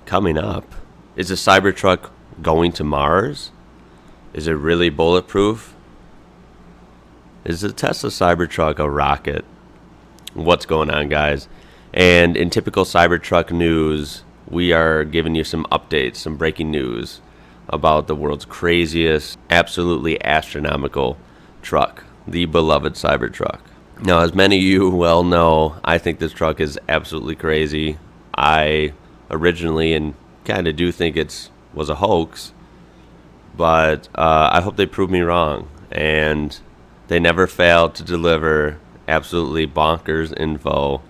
coming up. Is the Cybertruck going to Mars? Is it really bulletproof? Is the Tesla Cybertruck a rocket? What's going on, guys? And in typical Cybertruck news, we are giving you some updates, some breaking news about the world's craziest, absolutely astronomical truck, the beloved Cybertruck. Now, as many of you well know, I think this truck is absolutely crazy. I originally and kind of do think it was a hoax, but I hope they prove me wrong. And they never failed to deliver absolutely bonkers info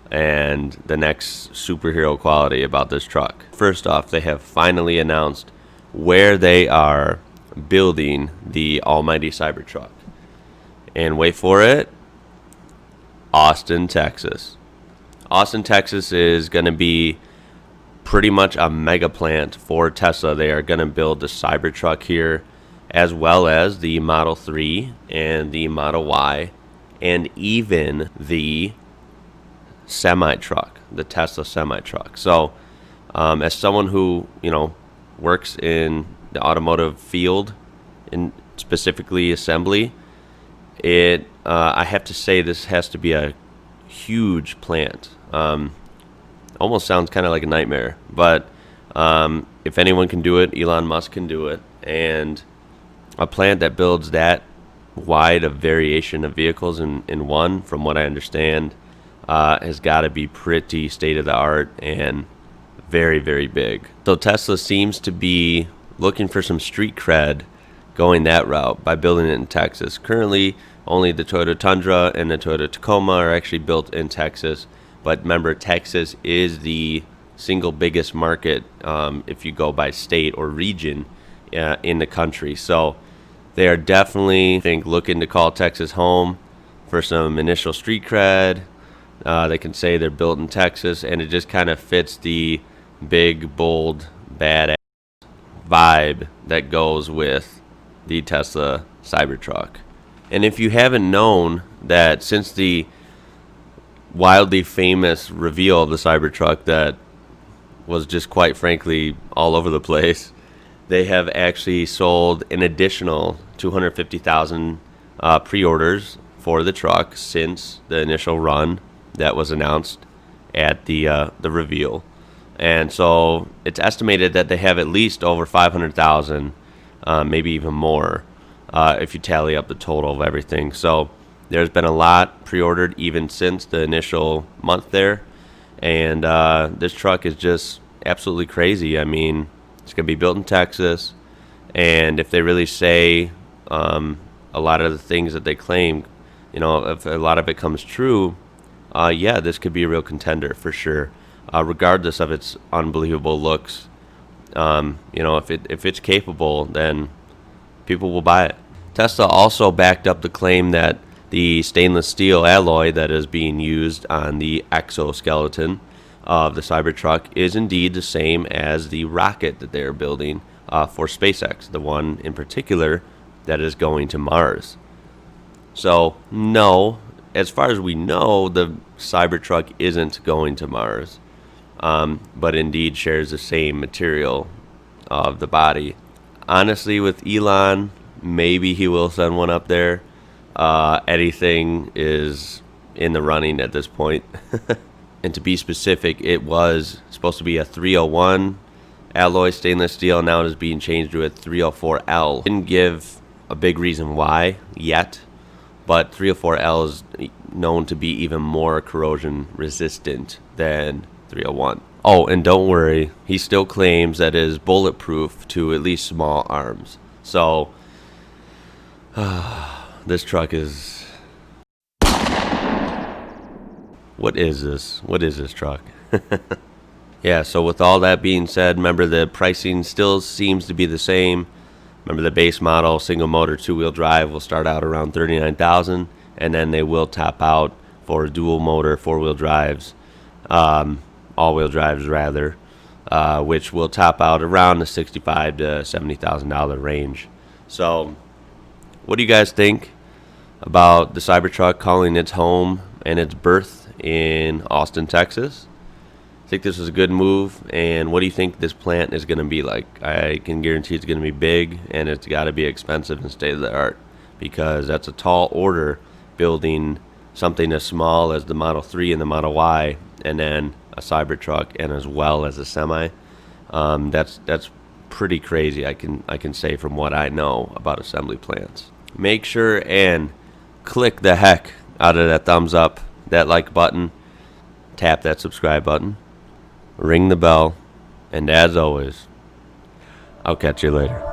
and the next superhero quality about this truck. First off, they have finally announced where they are building the almighty Cybertruck. And wait for it, Austin, Texas. Austin, Texas is going to be pretty much a mega plant for Tesla. They are going to build the Cybertruck here, as well as the Model 3 and the Model Y, and even the semi-truck, the Tesla semi-truck. So as someone who, works in the automotive field, in specifically assembly, I have to say this has to be a huge plant. Almost sounds kind of like a nightmare, but if anyone can do it, Elon Musk can do it. And a plant that builds that wide a variation of vehicles in one, from what I understand, has got to be pretty state-of-the-art and very, very big. So Tesla seems to be looking for some street cred going that route by building it in Texas. Currently, only the Toyota Tundra and the Toyota Tacoma are actually built in Texas. But remember, Texas is the single biggest market if you go by state or region in the country. So they are definitely, I think, looking to call Texas home for some initial street cred. They can say they're built in Texas, and it just kind of fits the big, bold, badass vibe that goes with the Tesla Cybertruck. And if you haven't known that since the wildly famous reveal of the Cybertruck that was just quite frankly all over the place, they have actually sold an additional 250,000 pre-orders for the truck since the initial run that was announced at the reveal. And so it's estimated that they have at least over 500,000, maybe even more, if you tally up the total of everything. So there's been a lot pre-ordered even since the initial month there. And this truck is just absolutely crazy. I mean, it's going to be built in Texas. And if they really say a lot of the things that they claim, if a lot of it comes true, this could be a real contender for sure. Regardless of its unbelievable looks, if it's capable, then people will buy it. Tesla also backed up the claim that the stainless steel alloy that is being used on the exoskeleton of the Cybertruck is indeed the same as the rocket that they're building for SpaceX, the one in particular that is going to Mars. So, no, as far as we know, the Cybertruck isn't going to Mars, but indeed shares the same material of the body. Honestly, with Elon, maybe he will send one up there. Anything is in the running at this point. And to be specific, it was supposed to be a 301 alloy stainless steel. Now it is being changed to a 304L. Didn't give a big reason why yet, but 304L is known to be even more corrosion resistant than 301. Oh, and don't worry, he still claims that it is bulletproof to at least small arms. So this truck is... What is this? What is this truck? Yeah, so with all that being said, remember the pricing still seems to be the same. Remember the base model, single motor, two-wheel drive will start out around $39,000, and then they will top out for dual motor, four-wheel drives, all-wheel drives rather, which will top out around the $65,000 to $70,000 range. So what do you guys think about the Cybertruck calling its home and its birth in Austin, Texas? think this is a good move, and what do you think this plant is going to be like? I can guarantee it's going to be big, and it's got to be expensive and state of the art, because that's a tall order, building something as small as the Model 3 and the Model Y, and then a Cybertruck, and as well as a semi. That's pretty crazy. I can say from what I know about assembly plants. Make sure and click the heck out of that thumbs up, that like button, tap that subscribe button, ring the bell, and as always, I'll catch you later.